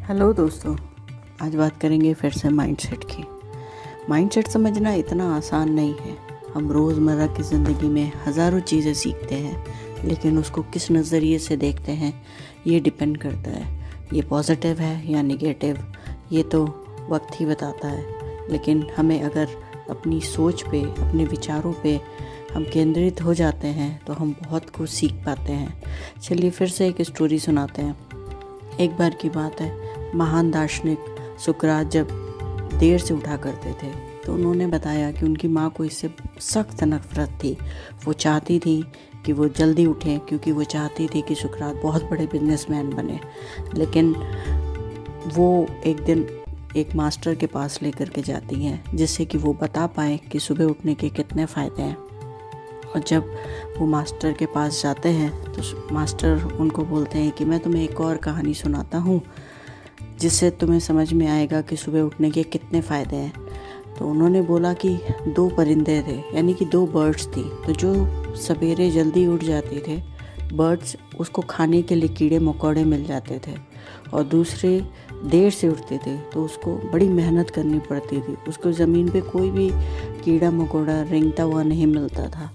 Hello दोस्तों, आज बात करेंगे फिर से माइंडसेट की। माइंडसेट समझना इतना आसान नहीं है। हम रोज़मर्रा की ज़िंदगी में हज़ारों चीज़ें सीखते हैं, लेकिन उसको किस नज़रिए से देखते हैं ये डिपेंड करता है। ये पॉजिटिव है या नेगेटिव, ये तो वक्त ही बताता है। लेकिन हमें अगर अपनी सोच पे, अपने विचारों पे हम केंद्रित हो जाते हैं तो हम बहुत कुछ सीख पाते हैं। चलिए फिर से एक स्टोरी सुनाते हैं। एक बार की बात है, महान दार्शनिक सुकरात जब देर से उठा करते थे तो उन्होंने बताया कि उनकी माँ को इससे सख्त नफरत थी। वो चाहती थी कि वो जल्दी उठें, क्योंकि वो चाहती थी कि सुकरात बहुत बड़े बिजनेसमैन बने। लेकिन वो एक दिन एक मास्टर के पास लेकर के जाती हैं, जिससे कि वो बता पाए कि सुबह उठने के कितने फ़ायदे हैं। और जब वो मास्टर के पास जाते हैं तो मास्टर उनको बोलते हैं कि मैं तुम्हें एक और कहानी सुनाता हूँ, जिससे तुम्हें समझ में आएगा कि सुबह उठने के कितने फ़ायदे हैं। तो उन्होंने बोला कि 2 परिंदे थे, यानी कि 2 बर्ड्स थी। तो जो सवेरे जल्दी उठ जाते थे बर्ड्स, उसको खाने के लिए कीड़े मकोड़े मिल जाते थे, और दूसरे देर से उठते थे तो उसको बड़ी मेहनत करनी पड़ती थी। उसको ज़मीन पे कोई भी कीड़ा मकोड़ा रेंगता हुआ नहीं मिलता था।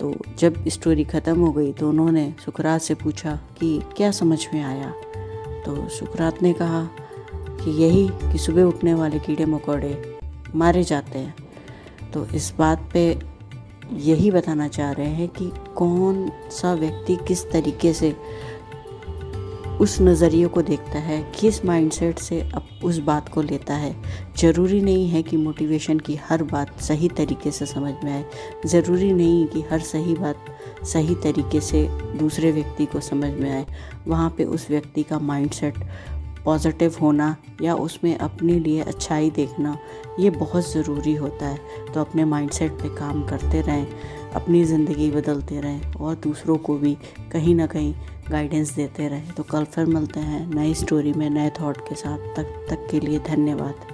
तो जब स्टोरी ख़त्म हो गई तो उन्होंने सुकरात से पूछा कि क्या समझ में आया। तो सुकरात ने कहा कि यही कि सुबह उठने वाले कीड़े मकोड़े मारे जाते हैं। तो इस बात पे यही बताना चाह रहे हैं कि कौन सा व्यक्ति किस तरीके से उस नज़रिए को देखता है, किस माइंडसेट से अब उस बात को लेता है। ज़रूरी नहीं है कि मोटिवेशन की हर बात सही तरीके से समझ में आए। ज़रूरी नहीं कि हर सही बात सही तरीके से दूसरे व्यक्ति को समझ में आए। वहाँ पे उस व्यक्ति का माइंडसेट पॉजिटिव होना या उसमें अपने लिए अच्छाई देखना, ये बहुत ज़रूरी होता है। तो अपने माइंडसेट पे काम करते रहें, अपनी ज़िंदगी बदलते रहें और दूसरों को भी कहीं ना कहीं गाइडेंस देते रहें। तो कल फिर मिलते हैं नई स्टोरी में नए थॉट के साथ। तब तक के लिए धन्यवाद।